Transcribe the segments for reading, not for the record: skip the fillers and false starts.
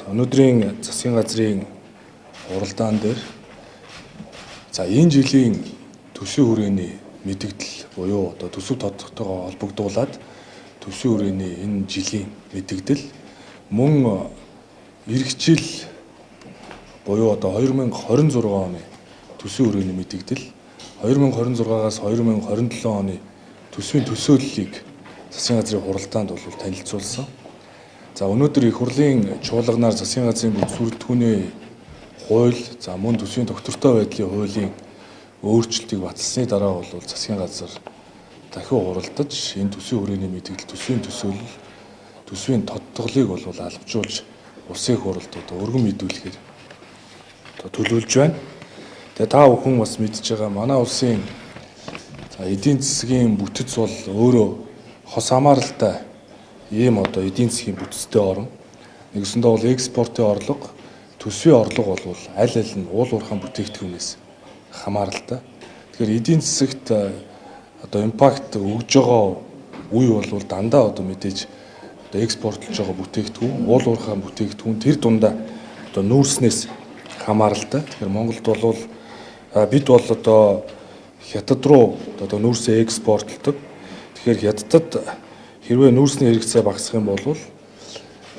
Өнөөдрийн засгийн газрын уралдаан дээр энэ жилийн төсвийн хүрээний мэдэгдэл буюу одоо төсөв тодтогтойгоо холбогдуулаад төсвийн хүрээний энэ жилийн мэдэгдэл мөн эх жил буюу одоо 2026 оны төсвийн хүрээний мэдэгдэл 2026-аас 2027 оны төсвийн төсөөллийг засгийн газрын хуралдаанд бол танилцуулсан. За өнөөдөр их хурлын чуулганаар засгийн газрын бүрэлдэхүүний хууль, за мөн төсвийн доктортой байдлын хуулийн өөрчлөлтийг баталсны дараа бол засгийн газар дахин хуралдаж энэ төсвийн хүрээний мэдээлэл, төсвийн төсөөлөл, төсвийн тодтголыг бол албажуулж улсын хурлд одоо өргөн мэдүүлэхээр одоо төлөвлөж байна. Тэгээ та бүхэн бас мэдж байгаа манай улсын эдийн засгийн бүтэц бол өөрөө хос хамааралтай ийм одоо эдийн засгийн бүтцтэй орн. Нэгсэндээ бол экспортын орлого, төсвийн орлого бол аль аль нь уул уурхайн бүтээгдэхүүнээс хамааралтай. Тэгэхээр эдийн засагт одоо импакт өгж байгаа үе бол дандаа одоо мэдээж одоо экспортлж байгаа бүтээгдэхүүн, уул уурхайн бүтээгдэхүүн тэр дундаа одоо нүүрснээс хамааралтай. Тэгэхээр Монголд бол бид бол одоо хятад руу одоо нүүрсээ экспортлдог. Тэгэхээр хятадд хэрвээ нүүрсний хэрэгцээ багасах юм бол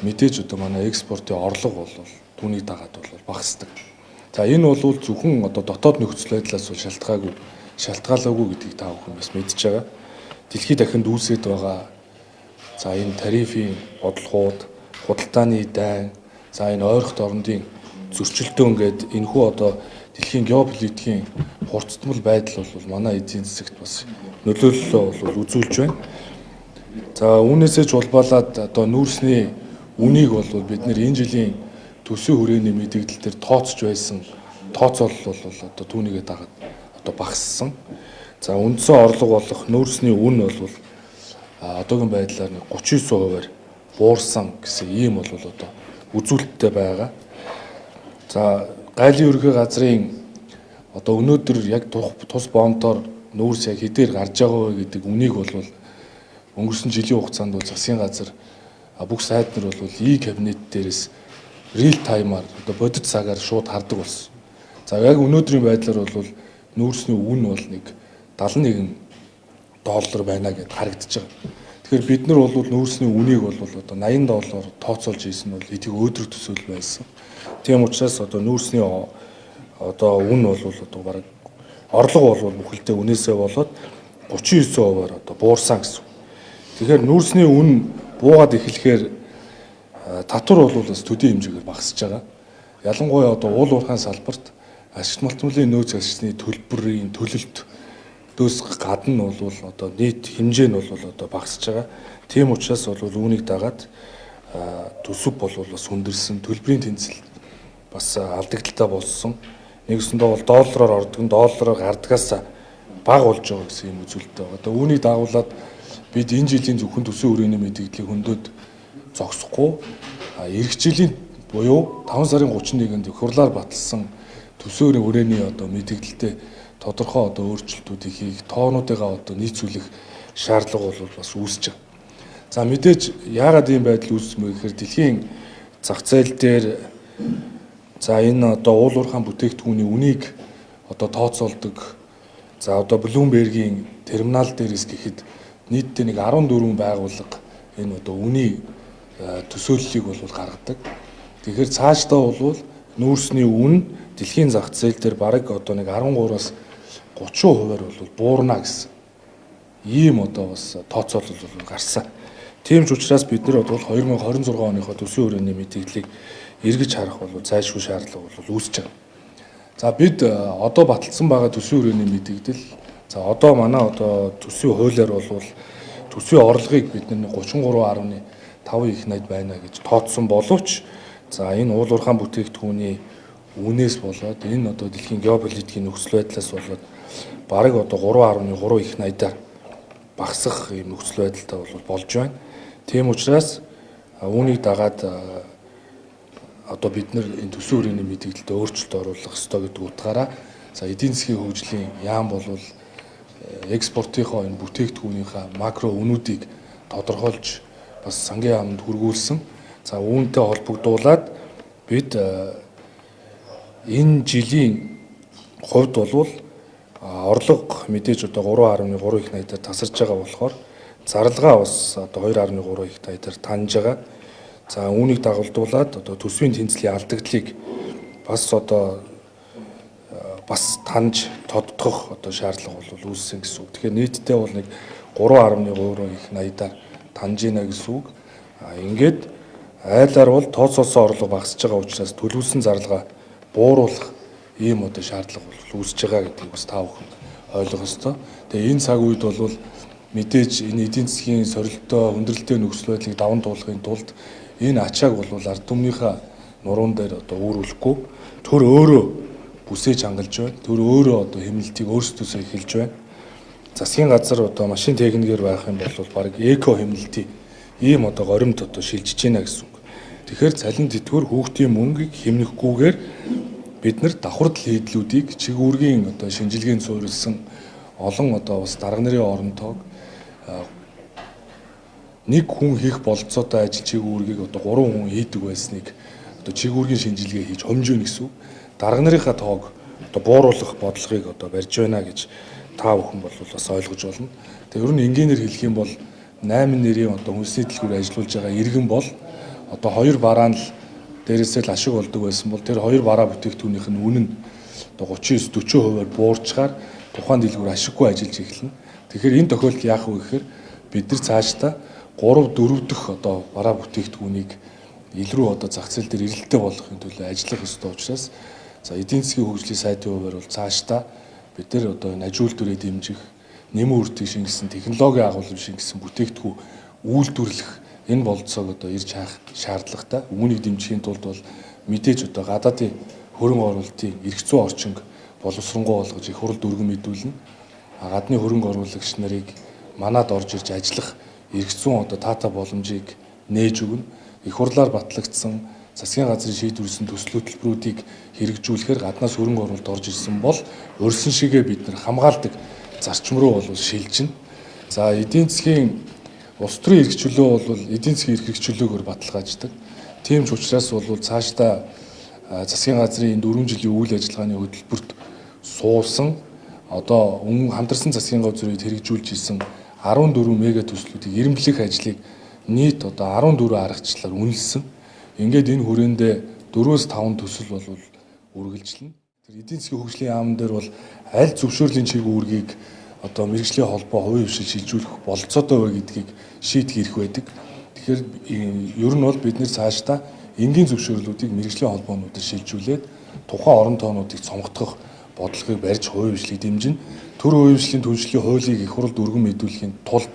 мэдээж одоо манай экспортын орлого бол түүнийг дагаад бол багасдаг. За энэ бол зөвхөн одоо дотоод нөхцөл байдлаас бол шалтгаалаагүй гэдгийг та бүхэн бас мэдж байгаа. Дэлхийд дахинд үүсэж байгаа за энэ тарифын бодлогууд, худалдааны дайн, за энэ ойрхот орнуудын зөрчилдөөн гэдэг энэхүү одоо дэлхийн геополитикийн хурцтмал байдал бол манай эдийн засагт бас нөлөөллөө бол үзүүлж байна. За үүнээсээ ч улбалаад одоо нүүрсний үнийг бол бид нэр энэ жилийн төсвийн хүрээний мэдээлэл дээр тооцож байсан тооцоолол бол одоо түүнийгээ дагаад одоо багассан. За үндсэн орлого болох нүүрсний үн бол одоогийн байдлаар 39%-аар буурсан гэсэн ийм бол одоо үзүүлэлттэй байгаа. За гайлын ерөнхий газрын одоо өнөөдөр яг тус бомтоор нүүрс яг хэдээр гарч байгаа вэ гэдэг үнийг бол өнгөрсөн жилийн хугацаанд бол засгийн газар бүх сайд нар бол кабинет дээрээс real time-аар одоо бодит цагаар шууд хардаг болсон. За яг өнөөдрийн байдлаар бол нүүрсний үн бол нэг $71 байна гэдээ харагдаж байгаа. Тэгэхээр бид нар бол нүүрсний үнийг бол одоо $80 тооцоолж ийсэн бол эдийг өөдрөг төсөөлөл байсан. Тийм учраас одоо нүүрсний одоо үн бол одоо бараг орлого бол бүхэлдээ үнээсээ болоод 39%-аар одоо буурсан гэсэн. Тэгэхээр нүүрсний үн буугаад эхлэхээр татвар бол бас төдий хэмжээгээр багасж байгаа. Ялангуяа одоо уул уурхайн салбарт ашигт малтмлын нөөц ашигчны төлбөрийн төлөлт дөс гадна бол одоо нийт хэмжээ нь бол одоо багасж байгаа. Тийм учраас бол үүнийг дагаад төсөв бол бас хүндэрсэн, төлбөрийн тэнцэл бас алдагдaltaй болсон. Нэгсэндээ бол доллараар ордог, доллараар гардагаас бага болж байгаа гэсэн юм үзүүлэлттэй байгаа. Одоо үүнийг дагуулад бид энэ жилийн зөвхөн төсвийн хүрээний мэдээллийг хөндөд зогсохгүй эх жилийн буюу 5 сарын 31-нд их хурлаар баталсан төсвийн хүрээний одоо мэдээлэлтэй тодорхой одоо өөрчлөлтүүдийг хийх, тоонуудыгаа одоо нийцүүлэх шаардлага бол бас үүсэж байгаа. За мэдээж яагаад ийм байдал үүссэн бэ гэхээр дэлхийн зах зээл дээр за энэ одоо уул уурхайн бүтээгдэхүүний үнийг одоо тооцоолдог. За одоо Bloomberg-ийн терминал дээрээс гэхэд нийтдээ нэг 14 байгууллага энэ одоо үний төсөөллийг бол гаргадаг. Тэгэхээр цаашдаа бол нүүрсний үн дэлхийн зах зээл дээр бараг одоо нэг 13-аас 30%-аар бол буурна гэсэн ийм одоо бас тооцоолол бол гарсан. Тийм ч учраас бид нар бол 2026 оныхоо төсвийн хүрээний мэдээллийг эргэж харах бол зайлшгүй шаардлага бол үүсэж байгаа. За бид одоо баталсан байгаа төсвийн хүрээний мэдээлэл за одоо манай одоо төсвийн хуулиар бол төсвийн орлогыг бид нар 33.5 их найд байна гэж тооцсон боловч за энэ уул уурхайн бүтээгдэхүүний үнээс болоод энэ одоо дэлхийн геополитикийн нөхцөл байдлаас болоод бараг одоо 3.3 их найдаар багасах юм нөхцөл байдалтай болж байна. Тийм учраас үүнийг дагаад одоо бид нар энэ төсвийн хүрээний мэдээлэлд өөрчлөлт оруулах ёстой гэдэг утгаараа за эдийн засгийн хөгжлийн яам бол экспортынхоо энэ бүтээгдэхүүнийхээ макро үнүүдийг тодорхойлж бас сангийн яамд хүргүүлсэн. За үүнтэй холбогдуулаад бид энэ жилийн хувьд бол орлого мэдээж одоо 3.3 их найдаар тасарч байгаа болохоор зарлагаа бас одоо 2.3 их найдаар таньж байгаа. За үүнийг дагуулдуулаад одоо төсвийн тэнцлийн алдагдлыг бас одоо бас таньж тодтогох одоо шаардлага бол үүссэн гэсэн үг. Тэгэхээр нийтдээ бол нэг 3.3 их найдаар таньж ийна гэсэн үг. Ингээд айлаар бол тооцоолсон орлого багасж байгаа учраас төлөвлөсөн зарлага бууруулах ийм одоо шаардлага бол үүсэж байгаа гэдгийг бас та бүхэн ойлгох ёстой. Тэгээ энэ цаг үед бол мэдээж энэ эдийн засгийн сорилттой хүндрэлтэй нөхцөл байдлыг даван туулахын тулд энэ ачааг бол ард түмнийхээ нуруунд дээр одоо үүрүүлэхгүй төр өөрөө бүсэж хангалж байна. Төр өөрөө одоо хэмнэлтийг өөрсдөөсөө эхэлж байна. Засгийн газар одоо машин техникээр байх юм бол баг эко хэмнэлтийн ийм одоо горимд одоо шилжиж байна гэсэн үг. Тэгэхээр цалин тэтгэвэр хүүхдийн мөнгийг хэмнэхгүйгээр бид нар давхардл хийдлүүдийг чигүүргийн одоо шинжилгээнд суурилсан олон одоо бас дарга нарын оронтойг нэг хүн хийх болцоотой ажил чигүүргийг одоо 3 хүн хийдэг байсныг одоо чигүүргийн шинжилгээ хийж хомж өгнө гэсэн үг. Дарга нарынхаа тоог одоо бууруулах бодлогыг одоо барьж байна гэж та бүхэн бол бас ойлгож болно. Тэгээ ер нь энгийнээр хэлэх юм бол 8 нэрийн одоо хүнсний дэлгүүр ажиллуулж байгаа иргэн бол одоо 2 бараан л дээрээсээ л ашиг болдог байсан бол тэр 2 бараа бүтээгдэхүүнийх нь үнэ нь одоо 39-40%-аар буурчгаар тухайн дэлгүүр ашиггүй ажиллаж эхэлнэ. Тэгэхээр энэ тохиолдолд яах вэ гэхээр бид нар цаашдаа 3-4 дахь одоо бараа бүтээгдэхүүнийг илүү одоо зах зээл дээр эрэлттэй болгохын төлөө ажиллах ёстой учраас за эдийн засгийн хөгжлийн сайтын хувьд бол цаашдаа бид нар одоо энэ аж үйлдвэрээ дэмжих, нэмэн үртийг шингэсэн, технологийн агуулгыг шингэсэн бүтээгдэхүүн үйлдвэрлэх энэ болцоог одоо ирж хаах шаардлагатай. Үүнийг дэмжихийн тулд бол мэдээж одоо гадаадын хөрөнгө оруулалтын эрх зүйн орчинг боловсронгуй болгож их хурл дүргэн мэдүүлнэ. Гадны хөрөнгө оруулагч нарыг манад орж ирж ажиллах эрх зүйн одоо таата боломжийг нээж өгнө. Их хурлаар батлагдсан засгийн газрын шийдвэрлсэн төсөл хөтөлбөрүүдийг хэрэгжүүлэхээр гаднаас хөрөнгө оруулалт орж ирсэн бол өрсөн шигээ бид нар хамгаалдаг зарчим руу бол шилжинэ. За эдийн засгийн улс төрийн эрх чөлөө бол эдийн засгийн эрх чөлөөгөөр баталгааждаг. Тийм ч учраас бол цаашдаа засгийн газрын энэ 4 жилийн үйл ажиллагааны хөтөлбөрт суусан одоо хамтарсан засгийн газрыг хэрэгжүүлж исэн 14 мега төслүүдийг ирэмблэх ажлыг нийт одоо 14 аргачлалаар үнэлсэн. Ингээд энэ хүрээндээ 4-5 төсөл бол үргэлжлэнэ. Тэр эдийн засгийн хөгжлийн яамн дээр бол аль зөвшөөрлийн чиглэлийг одоо мэргэжлийн холбоо хувийн хвшил шилжүүлэх болцоотой вэ гэдгийг шийдэх хэрэг байдаг. Тэгэхээр ер нь бол бид нэр цаашдаа энгийн зөвшөөрлүүдийг мэргэжлийн холбоонуудад шилжүүлээд тухайн орон тоонуудыг цомготгох бодлогыг барьж хувийн хвшлийг дэмжинэ. Төр хувийн хвшлийн түншлэлийн хуулийг их хурл дүргэн мэдүүлэхийн тулд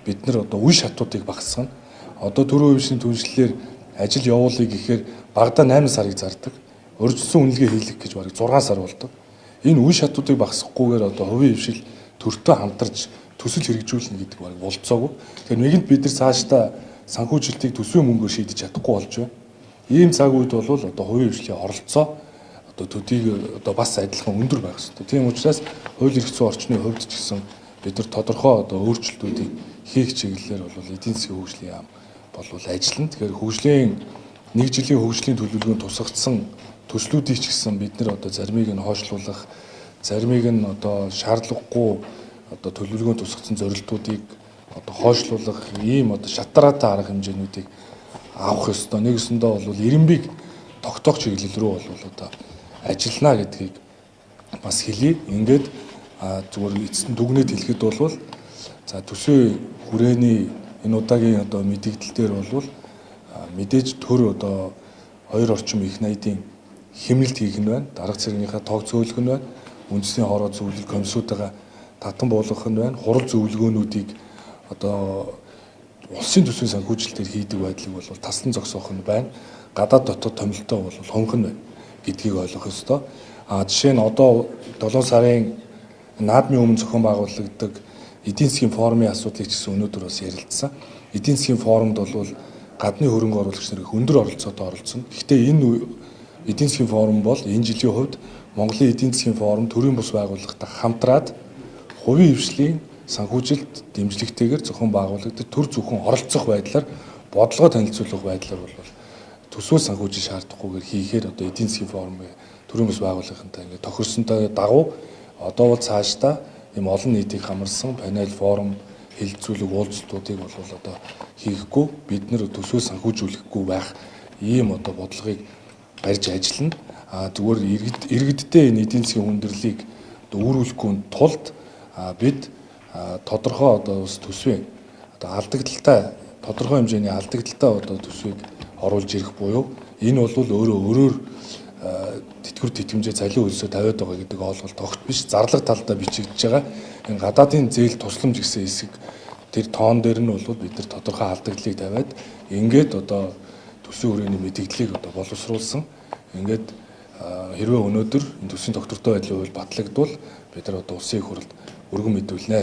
бид нар одоо үе шатуудыг багасгана. Одоо төр хувийн хвшлийн түншлэлээр ажил явуулъя гэхээр багадаа 8 сарыг зардаг. Өржсөн үнэлгээ хийх гэж бараг 6 сар болдог. Энэ үе шатуудыг багасгахгүйгээр одоо хувийн хвшил төртөө хамтарч төсөл хэрэгжүүлнэ гэдэг баг болцоогүй. Тэгэхээр нэгэнт бид нар цаашдаа санхүүжилтийг төсвийн мөнгөөр шийдэж чадахгүй болж байна. Ийм цаг үед бол одоо хувийн хвшлийн оролцоо одоо төдийг одоо бас адилхан өндөр байх ёстой. Тийм учраас хууль эрх зүйн орчны хувьд ч гэсэн бид нар тодорхой одоо өөрчлөлтүүдийг хийх чиглэлээр бол эдийн засгийн хөгжлийн яам бол ажиллана. Тэгэхээр хөгжлийн 1 жилийн хөгжлийн төлөвлөгөөнд тусгагдсан төслүүдийг ч гэсэн бид нар одоо заримыг нь хойшлуулах, заримыг нь одоо шаардлагагүй одоо төлөвлөгөөнд тусгагдсан зорилтуудыг одоо хойшлуулах ийм одоо шатараатай арга хэмжээнүүдийг авах ёстой. Нэгэсэндээ бол ирэмбийг тогтоох чиглэл рүү бол одоо ажиллана гэдгийг бас хэлье. Ингээд зүгээр эцэст дүгнэж хэлэхэд бол за төсвийн хүрээний энэ удаагийн одоо мэдээлэл дээр бол мэдээж төр одоо 2 орчим их найдын хэмнэлт хийх нь байна. Дарга цэргийнхаа тоог зөөлөх нь байна. Үндэсний хороо зөвлөх комиссуудаа татан буулгах нь байна. Хурал зөвлөгөөнүүдийг одоо улсын төсвийн санхүүжилтээр хийдэг байдлыг бол таслан зогсоох нь байна. Гадаад дотоод томилтоо бол хөнгөн байна гэдгийг ойлгох ёстой. Жишээ нь одоо 7 сарын наадмын өмнө зохион байгуулагддаг эдийн засгийн форумын асуудлыг ч гэсэн өнөөдөр бас ярилцсан. Эдийн засгийн форумд бол гадны хөрөнгө оруулагч нарыг өндөр оролцоотой оролцсон. Гэхдээ энэ эдийн засгийн форум бол энэ жилийн хувьд Монголын эдийн засгийн форум төрийн бус байгууллагатай хамтраад хувийн хвшлийн санхүүжилт дэмжлэгтэйгээр зохион байгуулагддаг төр зөвхөн оролцох байдлаар бодлого танилцуулах байдлаар бол төсөөл санхүүжих шаардлагагүйгээр хийхээр одоо эдийн засгийн форумын төрийн бас байгууллагынтай ингээд тохирсонтой дагуу одоо бол цаашдаа ийм олон нийтийг хамарсан панел форум хэлэлцүүлэг уулзалтуудыг бол одоо хийхгүй бид нэр төсөөл санхүүжүүлэхгүй байх ийм одоо бодлогыг барьж ажиллана. Зүгээр иргэдтэй энэ эдийн засгийн хүндрэлийг одоо үүрүүлэхгүй тулд бид тодорхой одоо бас төсвийн одоо алдагдaltaй тодорхой хэмжээний алдагдaltaй одоо төсвийг оруулж ирэх буюу энэ бол өөрөөр тэтгэвэр тэтгэмжээ цалин хөлсөөр тавиад байгаа гэдэг ойлголт огт биш. Зарлага талдаа бичигдэж байгаа. Энэ гадаадын зээл тусламж гэсэн хэсэг тэр тоон дээр нь бол бид нар тодорхой алдагдлыг тавиад ингээд одоо төсвийн хүрээний мэдээллийг одоо боловсруулсан. Ингээд хэрвээ өнөөдөр энэ төсвийн доктортой байдлын хууль батлагдвал бид нар одоо улсын их хурлд өргөн мэдүүлнэ.